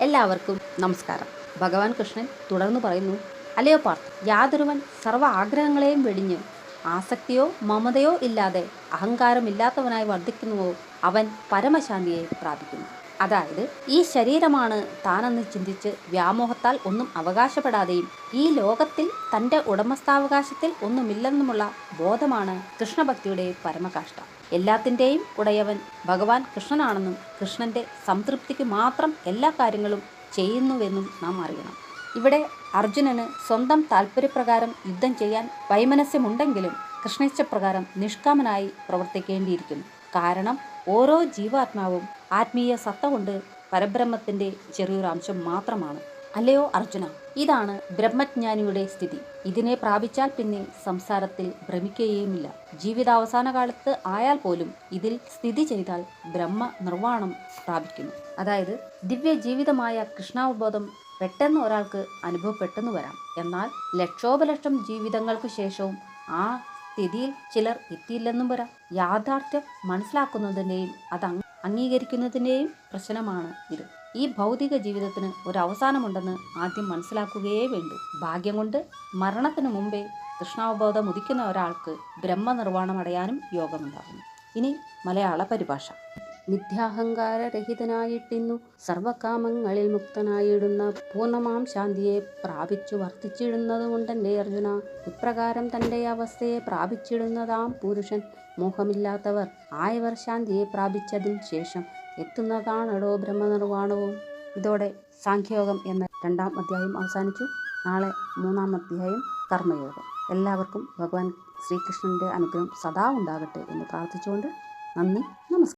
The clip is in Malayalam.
എല്ലാവർക്കും നമസ്കാരം. ഭഗവാൻ കൃഷ്ണൻ തുടർന്ന് പറയുന്നു, അല്ലയോ പാർത്ഥ, യാതൊരുവൻ സർവ്വ ആഗ്രഹങ്ങളെയും വെടിഞ്ഞ് ആസക്തിയോ മമതയോ ഇല്ലാതെ അഹങ്കാരമില്ലാത്തവനായി വർദ്ധിക്കുന്നുവോ അവൻ പരമശാന്തിയെ പ്രാപിക്കുന്നു. അതായത് ഈ ശരീരമാണ് താനെന്ന് ചിന്തിച്ച് വ്യാമോഹത്താൽ ഒന്നും അവകാശപ്പെടാതെയും ഈ ലോകത്തിൽ തൻ്റെ ഉടമസ്ഥാവകാശത്തിൽ ഒന്നുമില്ലെന്നുമുള്ള ബോധമാണ് കൃഷ്ണഭക്തിയുടെ പരമകാഷ്ഠ. എല്ലാത്തിൻ്റെയും ഉടയവൻ ഭഗവാൻ കൃഷ്ണനാണെന്നും കൃഷ്ണൻ്റെ സംതൃപ്തിക്ക് മാത്രം എല്ലാ കാര്യങ്ങളും ചെയ്യുന്നുവെന്നും നാം അറിയണം. ഇവിടെ അർജുനന് സ്വന്തം താല്പര്യപ്രകാരം യുദ്ധം ചെയ്യാൻ വൈമനസ്യമുണ്ടെങ്കിലും കൃഷ്ണേച്ഛപ്രകാരം നിഷ്കാമനായി പ്രവർത്തിക്കേണ്ടിയിരിക്കുന്നു. കാരണം ഓരോ ജീവാത്മാവും ആത്മീയ സത്ത കൊണ്ട് പരബ്രഹ്മത്തിൻ്റെ ചെറിയൊരു അംശം മാത്രമാണ്. അല്ലയോ അർജുന, ഇതാണ് ബ്രഹ്മജ്ഞാനിയുടെ സ്ഥിതി. ഇതിനെ പ്രാപിച്ചാൽ പിന്നെ സംസാരത്തിൽ ഭ്രമിക്കുകയുമില്ല. ജീവിതാവസാന കാലത്ത് ആയാൽ പോലും ഇതിൽ സ്ഥിതി ചെയ്താൽ ബ്രഹ്മ നിർവ്വാണം പ്രാപിക്കുന്നു. അതായത് ദിവ്യ ജീവിതമായ കൃഷ്ണാവബോധം പെട്ടെന്ന് ഒരാൾക്ക് അനുഭവപ്പെട്ടെന്ന് വരാം. എന്നാൽ ലക്ഷോപലക്ഷം ജീവിതങ്ങൾക്ക് ശേഷവും ആ സ്ഥിതിയിൽ ചിലർ എത്തിയില്ലെന്നും വരാം. യാഥാർത്ഥ്യം മനസ്സിലാക്കുന്നതിൻ്റെയും അത് അംഗീകരിക്കുന്നതിൻ്റെയും പ്രശ്നമാണ് ഇത്. ഈ ഭൗതിക ജീവിതത്തിന് ഒരു അവസാനമുണ്ടെന്ന് ആദ്യം മനസ്സിലാക്കുകയേ വേണ്ടൂ. ഭാഗ്യം കൊണ്ട് മരണത്തിന് മുമ്പേ കൃഷ്ണാവബോധം ഉദിക്കുന്ന ഒരാൾക്ക് ബ്രഹ്മനിർവ്വാണം അടയാനും യോഗമുണ്ടാകുന്നു. ഇനി മലയാള പരിഭാഷ. നിത്യാഹങ്കാരരഹിതനായിട്ടിന്നു സർവകാമങ്ങളിൽ മുക്തനായിടുന്ന പൂർണ്ണമാം ശാന്തിയെ പ്രാപിച്ചു വർത്തിച്ചിടുന്നതുകൊണ്ടെൻ്റെ അർജുന, ഇപ്രകാരം തൻ്റെ അവസ്ഥയെ പ്രാപിച്ചിടുന്നതാം പുരുഷൻ മോഹമില്ലാത്തവർ ആയവർ ശാന്തിയെ പ്രാപിച്ചതിന് ശേഷം എത്തുന്നതാണടോ ബ്രഹ്മനിർവ്വാണവും. ഇതോടെ സാഖ്യയോഗം എന്ന 2-ാം അധ്യായം അവസാനിച്ചു. നാളെ 3-ാം അധ്യായം കർമ്മയോഗം. എല്ലാവർക്കും ഭഗവാൻ ശ്രീകൃഷ്ണൻ്റെ അനുഗ്രഹം സദാ ഉണ്ടാകട്ടെ എന്ന് പ്രാർത്ഥിച്ചുകൊണ്ട് നന്ദി, നമസ്കാരം.